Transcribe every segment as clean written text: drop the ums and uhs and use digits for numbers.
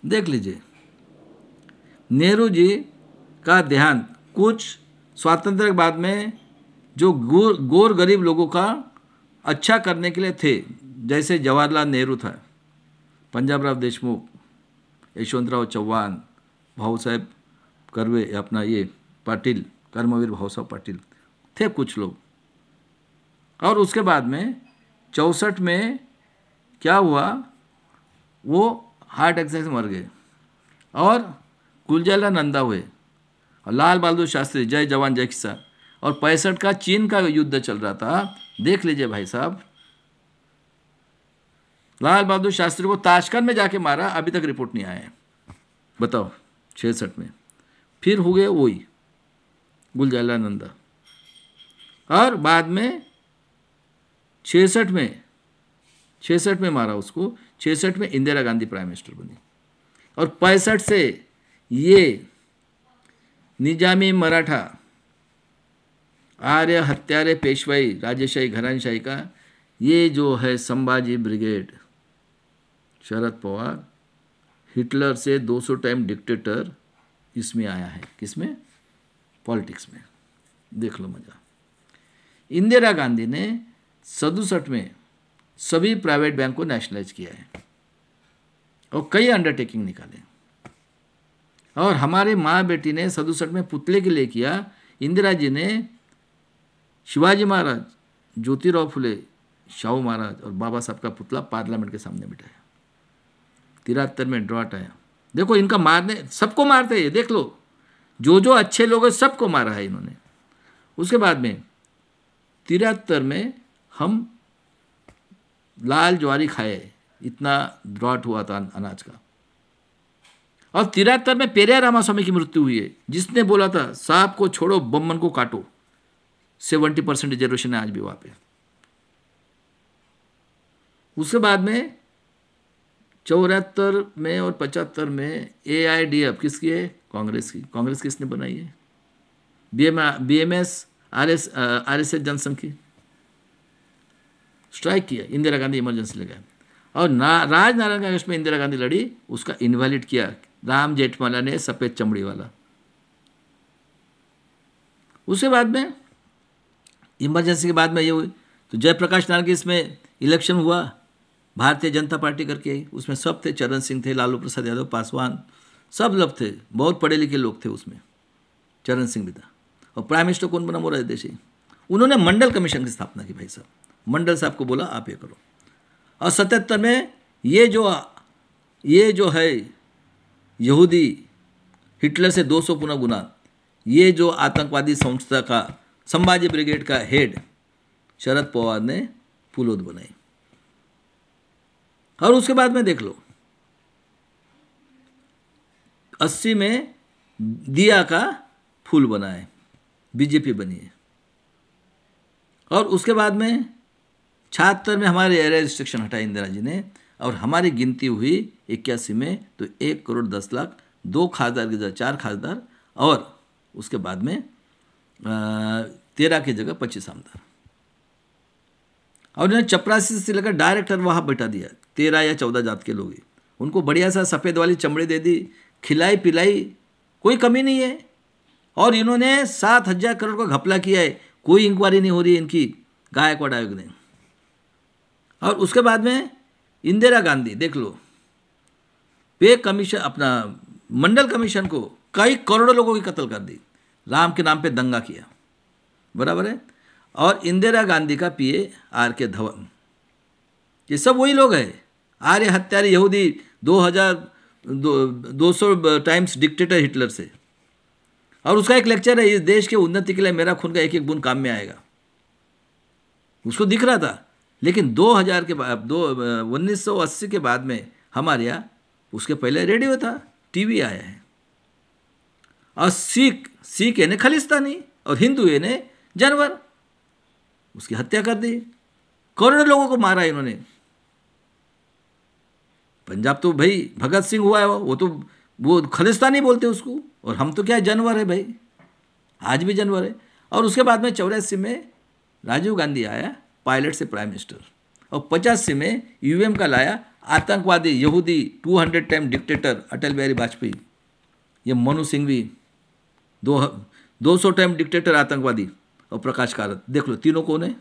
देख लीजिए, नेहरू जी का ध्यान कुछ स्वातंत्र के बाद में जो गोर गरीब लोगों का अच्छा करने के लिए थे, जैसे जवाहरलाल नेहरू था, पंजाबराव देशमुख, यशवंतराव चौहान, भाऊ साहेब कर्वे, अपना ये पाटिल, कर्मवीर भाऊ साहब पाटिल थे कुछ लोग। और उसके बाद में 64 में क्या हुआ, वो हार्ट अटैक से मर गए और गुलजाला नंदा हुए, और लाल बहादुर शास्त्री, जय जवान जय किसान। और 65 का चीन का युद्ध चल रहा था, देख लीजिए भाई साहब, लाल बहादुर शास्त्री को ताशकंद में जाके मारा, अभी तक रिपोर्ट नहीं आया है, बताओ। 66 में फिर हो गए वही गुलजाला नंदा, और बाद में 66 में मारा उसको। 66 में इंदिरा गांधी प्राइम मिनिस्टर बनी, और 65 से ये निजामी मराठा, आर्य हत्यारे पेशवाई, राजेशाही घरानशाही का ये जो है संभाजी ब्रिगेड, शरद पवार, हिटलर से 200 टाइम डिक्टेटर, इसमें आया है। किसमें? पॉलिटिक्स में। देख लो मजा। इंदिरा गांधी ने 67 में सभी प्राइवेट बैंक को नेशनलाइज किया है और कई अंडरटेकिंग निकाले। और हमारे माँ बेटी ने 67 में पुतले के लिए किया। इंदिरा जी ने शिवाजी महाराज, ज्योतिराव फुले, शाहू महाराज और बाबा साहब का पुतला पार्लियामेंट के सामने बिठाया। 73 में ड्रॉट आया। देखो इनका मारने, सबको मारते हैं, देख लो, जो अच्छे लोग हैं सबको मारा है इन्होंने। उसके बाद में 73 में हम लाल ज्वारी खाए, इतना ड्रॉट हुआ था अनाज का। और 73 में पेरियार रामास्वामी की मृत्यु हुई है, जिसने बोला था सांप को छोड़ो बम्बन को काटो। 70% रिजर्वेशन है आज भी वहां पे। उसके बाद में 74 में और 75 में AIDF किसकी है? कांग्रेस की। कांग्रेस किसने बनाई है? BMS RSS जनसंघ की। स्ट्राइक किया, इंदिरा गांधी इमरजेंसी लगाया। और राजनारायण कांग्रेस में इंदिरा गांधी लड़ी, उसका इनवैलिड किया राम जेठमलानी ने, सफेद चमड़ी वाला। उसके बाद में इमरजेंसी के बाद में ये हुई तो जयप्रकाश नारायण के इसमें इलेक्शन हुआ, भारतीय जनता पार्टी करके। उसमें सब थे, चरण सिंह थे, लालू प्रसाद यादव, पासवान, सब लोग थे, बहुत पढ़े लिखे लोग थे उसमें। चरण सिंह भी था। और प्राइम मिनिस्टर कौन बना? मोरारजी देसाई। उन्होंने मंडल कमीशन की स्थापना की भाई साहब। मंडल साहब को बोला आप ये करो। और 77 में ये जो है यहूदी, हिटलर से 200 पुनः गुना, ये जो आतंकवादी संस्था का संभाजी ब्रिगेड का हेड शरद पवार ने फूलोद बनाई। और उसके बाद में देख लो 80 में दिया का फूल बना है, बीजेपी बनी है। और उसके बाद में 76 में हमारे एरिया रिस्ट्रिक्शन हटाई इंदिरा जी ने, और हमारी गिनती हुई 81 में तो 1 करोड़ 10 लाख, 2 खासदार की जगह 4 खासदार, और उसके बाद में 13 की जगह 25 आमदार। और उन्होंने चपरासी से लेकर डायरेक्टर वहाँ बैठा दिया, 13 या 14 जात के लोग। उनको बढ़िया सा सफ़ेद वाली चमड़ी दे दी, खिलाई पिलाई, कोई कमी नहीं है। और इन्होंने 7,000 करोड़ का घपला किया है, कोई इंक्वायरी नहीं हो रही है इनकी गायकवाड़ आयोग ने। और उसके बाद में इंदिरा गांधी देख लो, पे कमीशन, अपना मंडल कमीशन को कई करोड़ों लोगों की कत्ल कर दी, राम के नाम पे दंगा किया, बराबर है। और इंदिरा गांधी का PA RK धवन, ये सब वही लोग हैं, आर्य हत्यारे यहूदी, 200 टाइम्स डिक्टेटर हिटलर से। और उसका एक लेक्चर है, इस देश के उन्नति के लिए मेरा खून का एक एक बूंद काम में आएगा। उसको दिख रहा था। लेकिन 2000 के बाद 1980 के बाद में हमारे यहाँ, उसके पहले रेडियो था, TV आया है। और सिख ने खालिस्तानी और हिंदू ने जानवर, उसकी हत्या कर दी, करोड़ों लोगों को मारा इन्होंने। पंजाब तो भाई भगत सिंह हुआ है, वो खालिस्तानी बोलते उसको, और हम तो क्या जानवर है भाई, आज भी जानवर है। और उसके बाद में 84 में राजीव गांधी आया, पायलट से प्राइम मिनिस्टर। और 85 में यूएम का लाया आतंकवादी यहूदी 200 टाइम डिक्टेटर अटल बिहारी वाजपेयी, ये मनु सिंघवी 200 टाइम डिक्टेटर आतंकवादी, और प्रकाश कारत। देख लो तीनों कौन है?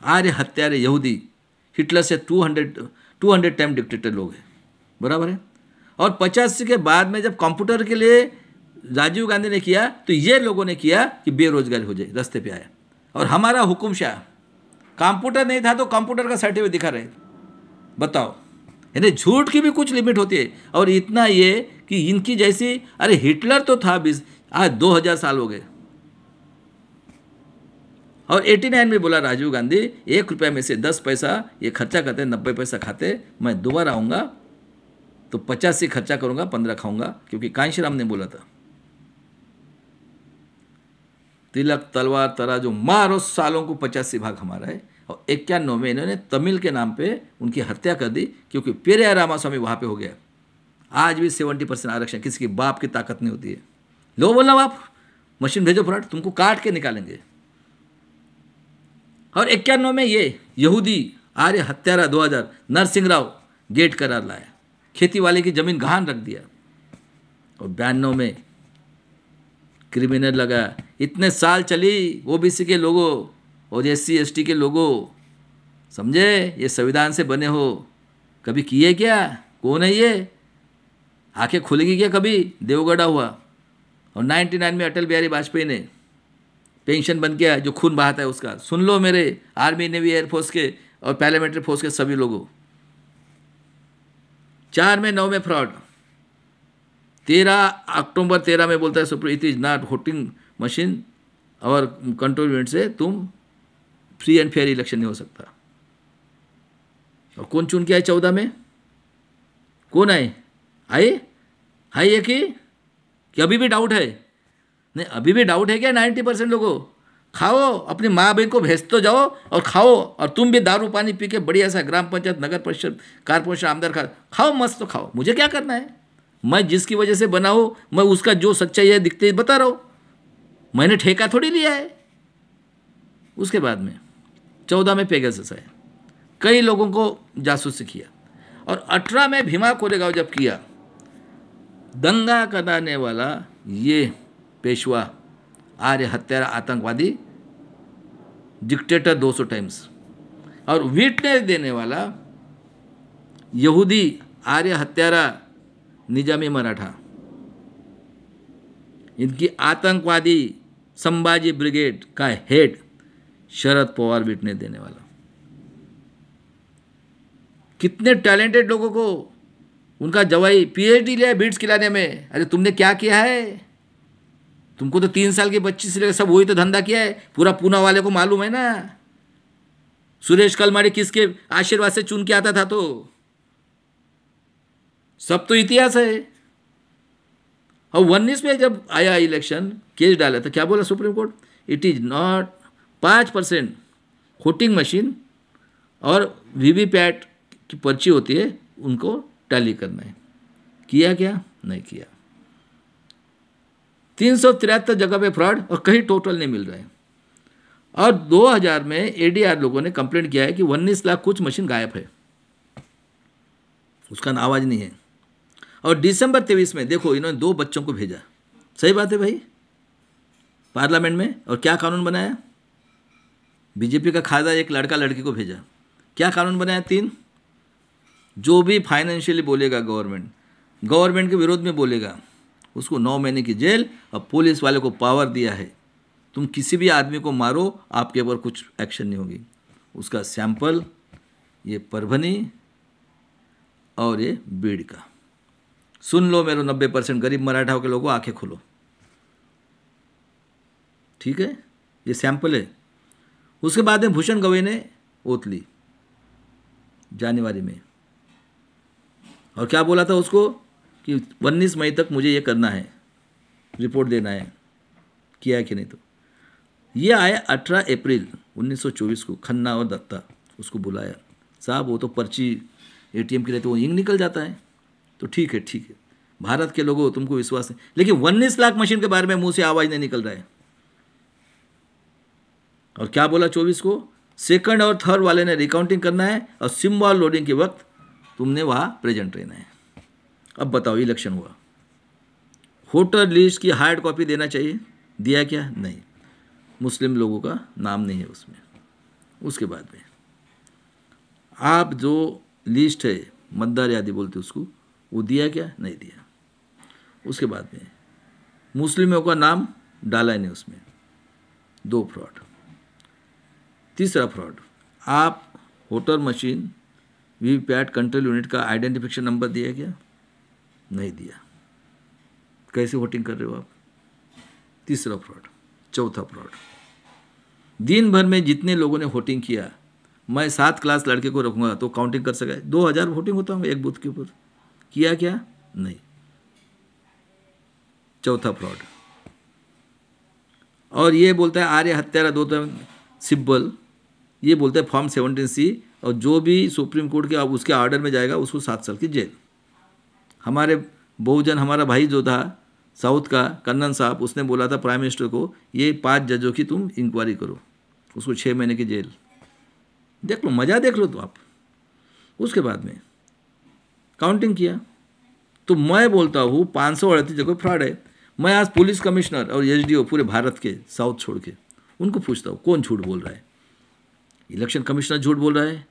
आर्य हत्यारे यहूदी, हिटलर से 200 टाइम डिक्टेटर लोग हैं, बराबर है। और 85 के बाद में जब कंप्यूटर के लिए राजीव गांधी ने किया तो ये लोगों ने किया कि बेरोजगारी हो जाए, रास्ते पे आया। और हमारा हुकुमशाह, कंप्यूटर नहीं था तो कंप्यूटर का सर्टिफिकेट दिखा रहे, बताओ। यानी झूठ की भी कुछ लिमिट होती है। और इतना ये कि इनकी जैसी, अरे हिटलर तो था 20, आज 2000 साल हो गए। और 89 में बोला राजीव गांधी, 1 रुपये में से 10 पैसा ये खर्चा करते, 90 पैसा खाते, मैं दोबारा आऊँगा तो 85 खर्चा करूँगा, 15 खाऊँगा, क्योंकि कांशीराम ने बोला था। तिलक तलवार तराजू मारो सालों को 85 भाग हमारा है। और 91 में इन्होंने तमिल के नाम पे उनकी हत्या कर दी, क्योंकि पेरियार रामास्वामी वहाँ पे हो गया। आज भी 70% आरक्षण, किसी की बाप की ताकत नहीं होती है। लो बोला बाप, मशीन भेजो फटाफट, तुमको काट के निकालेंगे। और 91 में ये यहूदी आर्य हत्यारा 2000 नरसिंह राव गेट करार लाया, खेती वाले की जमीन गहान रख दिया। और 92 में क्रिमिनल लगा। इतने साल चली ओबीसी के लोगों और SC ST के लोगों, समझे, ये संविधान से बने हो, कभी किए क्या? कौन है ये? आंखें खुलेगी क्या कभी? देवगढ़ा हुआ। और 99 में अटल बिहारी वाजपेयी ने पेंशन बंद किया, जो खून बहाता है उसका। सुन लो मेरे आर्मी नेवी एयरफोर्स के और पार्लियामेंट्री फोर्स के सभी लोगों। 4 में 9 में फ्रॉड। 13 अक्टूबर 13 में बोलता है supreme, it is not voting machine और कंट्रोल यूनिट से तुम फ्री एंड फेयर इलेक्शन नहीं हो सकता। और कौन चुन के आए 14 में? कौन आए? आए ये कि अभी भी डाउट है? नहीं, अभी भी डाउट है क्या? 90% लोगों खाओ, अपनी माँ बहन को भेज तो जाओ और खाओ। और तुम भी दारू पानी पी के बढ़िया सा ग्राम पंचायत, नगर परिषद, कारपोरेशन, आमदार खाओ, मस्त तो खाओ। मुझे क्या करना है? मैं जिसकी वजह से बना हूँ, मैं उसका जो सच्चाई है दिखते बता रहा हूँ। मैंने ठेका थोड़ी लिया है। उसके बाद में 14 में पेगासस है, कई लोगों को जासूसी किया। और 18 में भीमा कोरेगांव जब किया, दंगा कराने वाला ये पेशवा आर्य हत्यारा आतंकवादी डिक्टेटर 200 टाइम्स, और विटनेस देने वाला यहूदी आर्य हत्यारा निजामी मराठा। इनकी आतंकवादी संभाजी ब्रिगेड का हेड शरद पवार विटनेस देने वाला। कितने टैलेंटेड लोगों को उनका जवाई PhD लिया है बीट्स खिलाने में। अरे तुमने क्या किया है? तुमको तो 3 साल की बच्ची से लेकर सब वही तो धंधा किया है। पूरा पूना वाले को मालूम है ना, सुरेश कलमाड़ी किसके आशीर्वाद से चुन के आता था, तो सब तो इतिहास है। और 19 में जब आया इलेक्शन, केस डाला था, क्या बोला supreme court? It is not 5% voting machine और वीवीपैट की पर्ची होती है, उनको टैली करना है। किया क्या? नहीं किया। 373 जगह पे फ्रॉड और कहीं टोटल नहीं मिल रहा है। और 2000 में ADR लोगों ने कंप्लेंट किया है कि 19 लाख कुछ मशीन गायब है, उसका आवाज़ नहीं है। और दिसंबर 23 में देखो, इन्होंने 2 बच्चों को भेजा। सही बात है भाई, पार्लियामेंट में। और क्या कानून बनाया? बीजेपी का खादा एक लड़का लड़की को भेजा। क्या कानून बनाया? 3, जो भी फाइनेंशियली बोलेगा गवर्नमेंट के विरोध में बोलेगा, उसको 9 महीने की जेल। और पुलिस वाले को पावर दिया है, तुम किसी भी आदमी को मारो, आपके ऊपर कुछ एक्शन नहीं होगी। उसका सैंपल ये परभनी और ये बीड़ का। सुन लो मेरे 90% गरीब मराठाओं के लोगों, आंखें खोलो, ठीक है? ये सैंपल है। उसके बाद में भूषण गवई ने ओथ ली जनवरी में, और क्या बोला था उसको कि 19 मई तक मुझे ये करना है, रिपोर्ट देना है। किया है कि नहीं? तो ये आया 18 अप्रैल 1924 को, खन्ना और दत्ता उसको बुलाया। साहब वो तो पर्ची ATM के लिए तो वो इंक निकल जाता है। तो ठीक है, भारत के लोगों तुमको विश्वास है, लेकिन 19 लाख मशीन के बारे में मुंह से आवाज़ नहीं निकल रहा है। और क्या बोला 24 को? सेकंड और थर्ड वाले ने रिकाउंटिंग करना है और सिंबल लोडिंग के वक्त तुमने वहाँ प्रेजेंट रहना है। अब बताओ, इलेक्शन हुआ, वोटर लिस्ट की हार्ड कॉपी देना चाहिए, दिया क्या? नहीं, मुस्लिम लोगों का नाम नहीं है उसमें। उसके बाद में आप जो लिस्ट है, मतदार यादी बोलते उसको, वो दिया क्या? नहीं दिया। उसके बाद में मुस्लिमों का नाम डाला ही नहीं उसमें, 2 फ्रॉड। तीसरा फ्रॉड, आप voter machine VVPAT control unit का आइडेंटिफिकेशन नंबर दिया क्या? नहीं दिया। कैसे वोटिंग कर रहे हो आप? तीसरा फ्रॉड। चौथा फ्रॉड, दिन भर में जितने लोगों ने वोटिंग किया, मैं 7 क्लास लड़के को रखूंगा तो काउंटिंग कर सके, 2000 वोटिंग होता होगा एक बूथ के ऊपर, किया क्या? नहीं। चौथा फ्रॉड। और ये बोलता है आर्य हत्यारा दो सिब्बल, ये बोलता है फॉर्म 17C, और जो भी सुप्रीम कोर्ट के उसके ऑर्डर में जाएगा उसको 7 साल की जेल। हमारे बहुजन, हमारा भाई जो था साउथ का कन्नन साहब, उसने बोला था प्राइम मिनिस्टर को, ये 5 जजों की तुम इंक्वायरी करो, उसको 6 महीने की जेल। देख लो, मज़ा देख लो तो आप। उसके बाद में काउंटिंग किया, तो मैं बोलता हूँ 538 जगह फ्रॉड है। मैं आज पुलिस कमिश्नर और SDO पूरे भारत के साउथ छोड़ के उनको पूछता हूँ, कौन झूठ बोल रहा है? इलेक्शन कमिश्नर झूठ बोल रहा है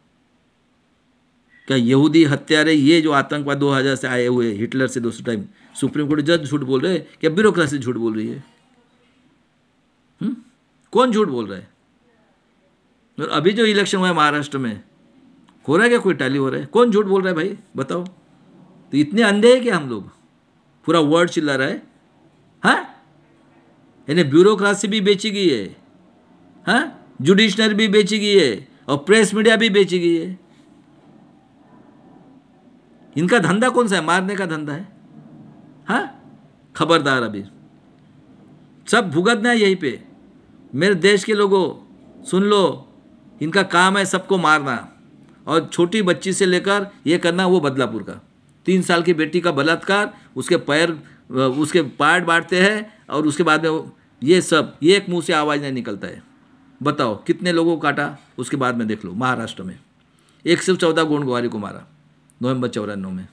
क्या? यहूदी हत्यारे, ये जो आतंकवाद 2000 से आए हुए, हिटलर से 200 टाइम, सुप्रीम कोर्ट जज झूठ बोल रहे हैं क्या? ब्यूरोक्रेसी झूठ बोल रही है? कौन झूठ बोल रहा है? और अभी जो इलेक्शन हुआ है महाराष्ट्र में, हो रहा है क्या? कोई टैली हो रहा है? कौन झूठ बोल रहा है भाई, बताओ? तो इतने अंधे हैं कि हम लोग, पूरा वर्ड चिल्ला रहा है। हाँ, यानी ब्यूरोक्रेसी भी बेची गई है, हाँ, जुडिशनरी भी बेची गई है, और प्रेस मीडिया भी बेची गई है। इनका धंधा कौन सा है? मारने का धंधा है। हाँ, खबरदार, अभी सब भुगतना है यहीं पे। मेरे देश के लोगों सुन लो, इनका काम है सबको मारना, और छोटी बच्ची से लेकर ये करना, वो बदलापुर का 3 साल की बेटी का बलात्कार, उसके पैर, उसके पार्ट बांटते हैं, और उसके बाद में ये सब, ये एक मुंह से आवाज़ नहीं निकलता है। बताओ कितने लोगों को काटा? उसके बाद में देख लो, महाराष्ट्र में 114 गोंडगवारी को मारा नवंबर 94 में।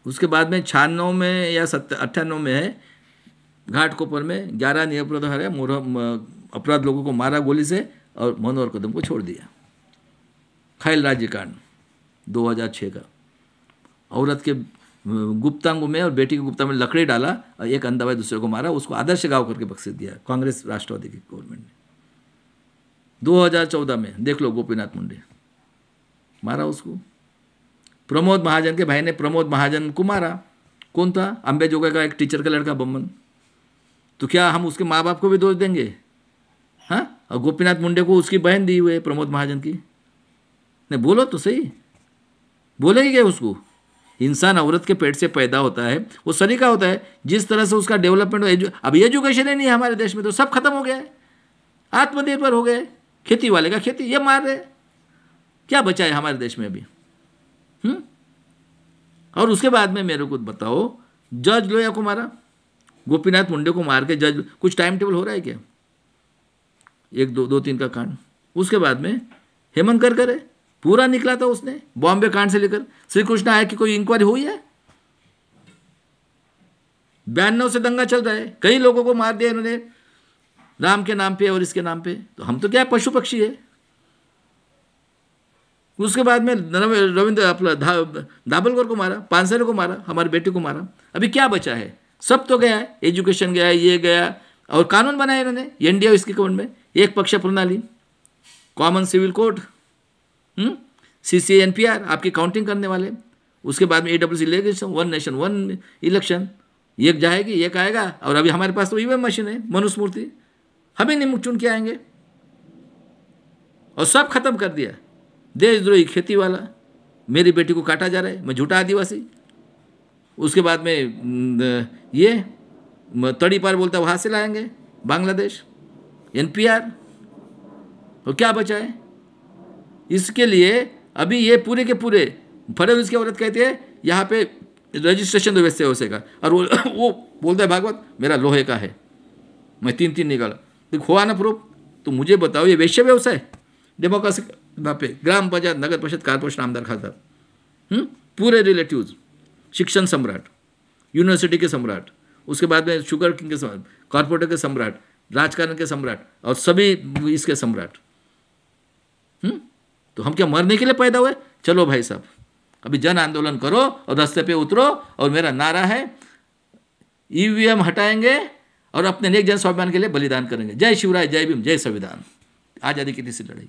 उसके बाद में 96 में या 98 में है, घाटकोपर में 11 अपराध लोगों को मारा गोली से, और मनोहर कदम को छोड़ दिया। खैल राज्य कांड 2006 का, औरत के गुप्तांग में और बेटी के गुप्तांग में लकड़ी डाला, और एक अंधा भाई दूसरे को मारा, उसको आदर्श गांव करके बख्शिश दिया कांग्रेस राष्ट्रवादी की गवर्नमेंट ने। 2014 में देख लो, गोपीनाथ मुंडे मारा उसको। प्रमोद महाजन के भाई ने प्रमोद महाजन को मारा। कौन था? अंबेजोगाई का एक टीचर का लड़का बम्मन। तो क्या हम उसके माँ बाप को भी दोष देंगे? हाँ, और गोपीनाथ मुंडे को उसकी बहन दी हुई है प्रमोद महाजन की। नहीं, बोलो तो सही, बोलेगी क्या उसको? इंसान औरत के पेट से पैदा होता है, वो सलीका होता है, जिस तरह से उसका डेवलपमेंट। अब एजुकेशन ही नहीं है हमारे देश में, तो सब खत्म हो गया है, आत्मनिर्भर हो गए, खेती वाले का खेती, ये मार रहे, क्या बचा है हमारे देश में अभी? और उसके बाद में मेरे को बताओ, जज लोया को मारा, गोपीनाथ मुंडे को मार के जज, कुछ टाइम टेबल हो रहा है क्या? 1 2 3 का कांड। उसके बाद में हेमंत करकर है, पूरा निकला था उसने, बॉम्बे कांड से लेकर श्री कृष्ण आया की कोई इंक्वायरी हुई है? 92 से दंगा चल रहा है, कई लोगों को मार दिया इन्होंने राम के नाम पे और इसके नाम पे। तो हम तो क्या पशु पक्षी है? उसके बाद में रविंद्र अपना दाभोलकर को मारा, पानसरे को मारा, हमारी बेटी को मारा। अभी क्या बचा है? सब तो गया है, एजुकेशन गया, ये गया, और कानून बनाया इन्होंने एनडीए इसके गवर्नमेंट में, एक पक्ष प्रणाली, कॉमन सिविल कोड, CCNPR आपकी काउंटिंग करने वाले। उसके बाद में AWC इलेक्शन, 1 नेशन 1 इलेक्शन, एक जाएगी एक आएगा। और अभी हमारे पास तो ईवीएम मशीन है, मनुस्मृति, हमें नहीं चुन के आएंगे, और सब खत्म कर दिया। देशद्रोही खेती वाला, मेरी बेटी को काटा जा रहा है, मैं झूठा आदिवासी। उसके बाद में ये तड़ी पार बोलता है, वहाँ से लाएंगे बांग्लादेश, NPR। तो क्या बचा है? इसके लिए अभी ये पूरे के पूरे फडणवीस की औरत कहती है यहाँ पे रजिस्ट्रेशन तो वैसे हो सकेगा, और वो बोलता है भागवत मेरा लोहे का है, मैं 3 निकाला, तो हुआ ना प्रूफ, तो मुझे बताओ ये वैश्य व्यवसाय, डेमोक्रेसी पे ग्राम पंचायत, नगर परिषद, कारपोरेशन, आमदार, खासदार, पूरे रिलेटिव्स, शिक्षण सम्राट, यूनिवर्सिटी के सम्राट, उसके बाद में शुगर किंग के सम्राट, कॉर्पोरेटर के सम्राट, राजकारण के सम्राट और सभी इसके सम्राट। तो हम क्या मरने के लिए पैदा हुए? चलो भाई साहब, अभी जन आंदोलन करो और रास्ते पे उतरो। और मेरा नारा है ईवीएम हटाएंगे और अपने नेक जन स्वाभिमान के लिए बलिदान करेंगे। जय शिवराय, जय भीम, जय संविधान। आज़ादी की तीसरी लड़ाई।